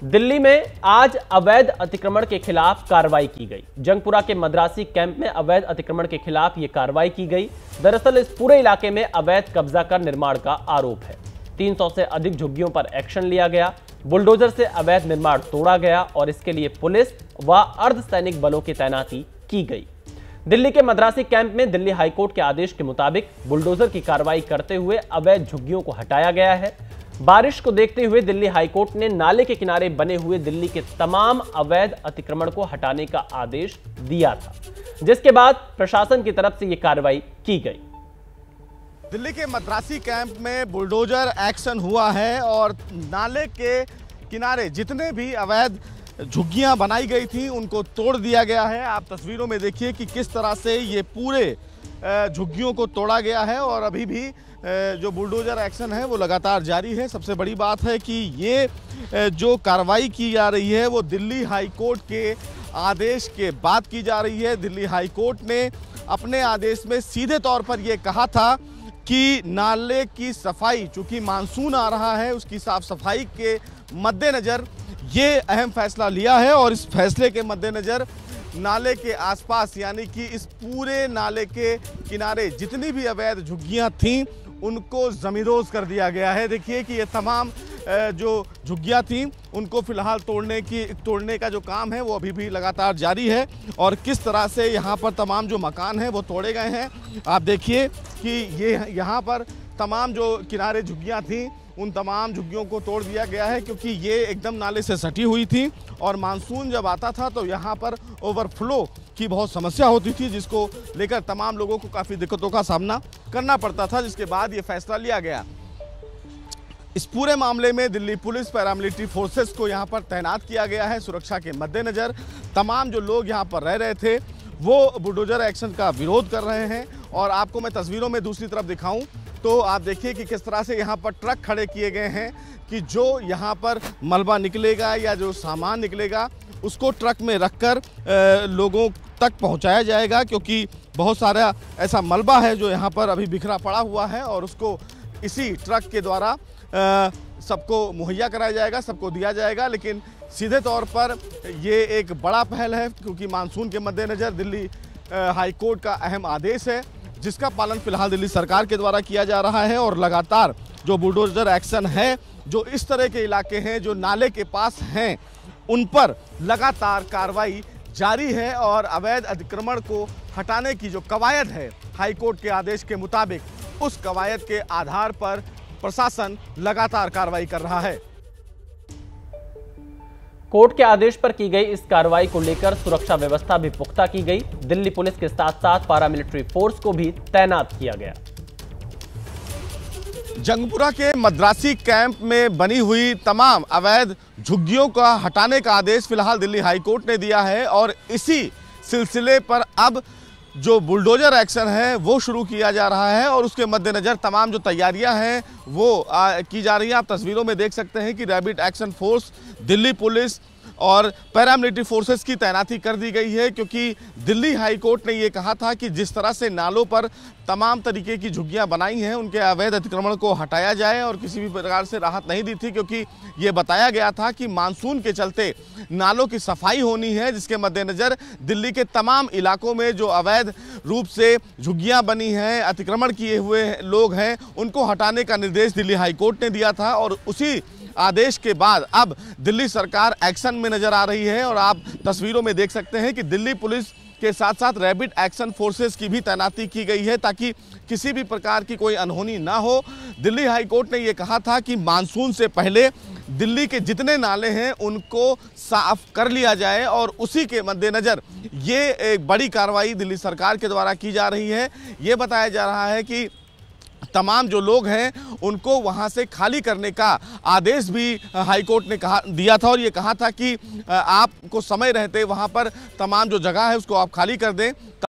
दिल्ली में आज अवैध अतिक्रमण के खिलाफ कार्रवाई की गई। जंगपुरा के मद्रासी कैंप में अवैध अतिक्रमण के खिलाफ यह कार्रवाई की गई। दरअसल इस पूरे इलाके में अवैध कब्जा कर निर्माण का आरोप है। 300 से अधिक झुग्गियों पर एक्शन लिया गया। बुलडोजर से अवैध निर्माण तोड़ा गया और इसके लिए पुलिस व अर्धसैनिक बलों की तैनाती की गई। दिल्ली के मद्रासी कैंप में दिल्ली हाईकोर्ट के आदेश के मुताबिक बुलडोजर की कार्रवाई करते हुए अवैध झुग्गियों को हटाया गया है। बारिश को देखते हुए दिल्ली हाईकोर्ट ने नाले के किनारे बने हुए दिल्ली के तमाम अवैध अतिक्रमण को हटाने का आदेश दिया था, जिसके बाद प्रशासन की तरफ से यह कार्रवाई की गई। दिल्ली के मद्रासी कैंप में बुलडोजर एक्शन हुआ है और नाले के किनारे जितने भी अवैध झुग्गियां बनाई गई थी उनको तोड़ दिया गया है। आप तस्वीरों में देखिए कि किस तरह से ये पूरे झुग्गियों को तोड़ा गया है और अभी भी जो बुलडोजर एक्शन है वो लगातार जारी है। सबसे बड़ी बात है कि ये जो कार्रवाई की जा रही है वो दिल्ली हाईकोर्ट के आदेश के बाद की जा रही है। दिल्ली हाईकोर्ट ने अपने आदेश में सीधे तौर पर ये कहा था कि नाले की सफाई, चूंकि मानसून आ रहा है, उसकी साफ सफाई के मद्देनज़र ये अहम फैसला लिया है और इस फैसले के मद्देनज़र नाले के आसपास यानी कि इस पूरे नाले के किनारे जितनी भी अवैध झुग्गियां थीं उनको ज़मींदोज़ कर दिया गया है। देखिए कि ये तमाम जो झुग्गियां थीं उनको फिलहाल तोड़ने का जो काम है वो अभी भी लगातार जारी है और किस तरह से यहाँ पर तमाम जो मकान हैं वो तोड़े गए हैं। आप देखिए कि ये यहाँ पर तमाम जो किनारे झुग्गियां थीं उन तमाम झुग्गियों को तोड़ दिया गया है, क्योंकि ये एकदम नाले से सटी हुई थी और मानसून जब आता था तो यहाँ पर ओवरफ्लो की बहुत समस्या होती थी, जिसको लेकर तमाम लोगों को काफ़ी दिक्कतों का सामना करना पड़ता था, जिसके बाद ये फैसला लिया गया। इस पूरे मामले में दिल्ली पुलिस, पैरामिलिट्री फोर्सेस को यहाँ पर तैनात किया गया है। सुरक्षा के मद्देनज़र तमाम जो लोग यहाँ पर रह रहे थे वो बुलडोजर एक्शन का विरोध कर रहे हैं और आपको मैं तस्वीरों में दूसरी तरफ दिखाऊं तो आप देखिए कि किस तरह से यहाँ पर ट्रक खड़े किए गए हैं कि जो यहाँ पर मलबा निकलेगा या जो सामान निकलेगा उसको ट्रक में रखकर लोगों तक पहुँचाया जाएगा, क्योंकि बहुत सारा ऐसा मलबा है जो यहाँ पर अभी बिखरा पड़ा हुआ है और उसको इसी ट्रक के द्वारा सबको मुहैया कराया जाएगा, सबको दिया जाएगा। लेकिन सीधे तौर पर ये एक बड़ा पहल है, क्योंकि मानसून के मद्देनज़र दिल्ली हाईकोर्ट का अहम आदेश है जिसका पालन फिलहाल दिल्ली सरकार के द्वारा किया जा रहा है और लगातार जो बुलडोजर एक्शन है, जो इस तरह के इलाके हैं जो नाले के पास हैं उन पर लगातार कार्रवाई जारी है और अवैध अतिक्रमण को हटाने की जो कवायद है हाईकोर्ट के आदेश के मुताबिक उस कवायद के आधार पर प्रशासन लगातार कार्रवाई कर रहा है। कोर्ट के आदेश पर की गई इस कार्रवाई को लेकर सुरक्षा व्यवस्था भी पुख्ता की गई। दिल्ली पुलिस के साथ साथ पैरामिलिट्री फोर्स को भी तैनात किया गया। जंगपुरा के मद्रासी कैंप में बनी हुई तमाम अवैध झुग्गियों का हटाने का आदेश फिलहाल दिल्ली हाईकोर्ट ने दिया है और इसी सिलसिले पर अब जो बुलडोजर एक्शन है वो शुरू किया जा रहा है और उसके मद्देनज़र तमाम जो तैयारियां हैं वो की जा रही हैं। आप तस्वीरों में देख सकते हैं कि rapid action force, Delhi police और पैरामिलिट्री फोर्सेस की तैनाती कर दी गई है, क्योंकि दिल्ली हाईकोर्ट ने ये कहा था कि जिस तरह से नालों पर तमाम तरीके की झुग्गियां बनाई हैं उनके अवैध अतिक्रमण को हटाया जाए और किसी भी प्रकार से राहत नहीं दी थी, क्योंकि ये बताया गया था कि मानसून के चलते नालों की सफाई होनी है, जिसके मद्देनज़र दिल्ली के तमाम इलाकों में जो अवैध रूप से झुग्गियाँ बनी हैं, अतिक्रमण किए हुए लोग हैं, उनको हटाने का निर्देश दिल्ली हाईकोर्ट ने दिया था और उसी आदेश के बाद अब दिल्ली सरकार एक्शन में नजर आ रही है और आप तस्वीरों में देख सकते हैं कि दिल्ली पुलिस के साथ साथ रैपिड एक्शन फोर्सेस की भी तैनाती की गई है ताकि किसी भी प्रकार की कोई अनहोनी ना हो। दिल्ली हाईकोर्ट ने यह कहा था कि मानसून से पहले दिल्ली के जितने नाले हैं उनको साफ कर लिया जाए और उसी के मद्देनज़र ये एक बड़ी कार्रवाई दिल्ली सरकार के द्वारा की जा रही है। ये बताया जा रहा है कि तमाम जो लोग हैं उनको वहां से खाली करने का आदेश भी हाईकोर्ट ने दिया था और ये कहा था कि आपको समय रहते वहां पर तमाम जो जगह है उसको आप खाली कर दें।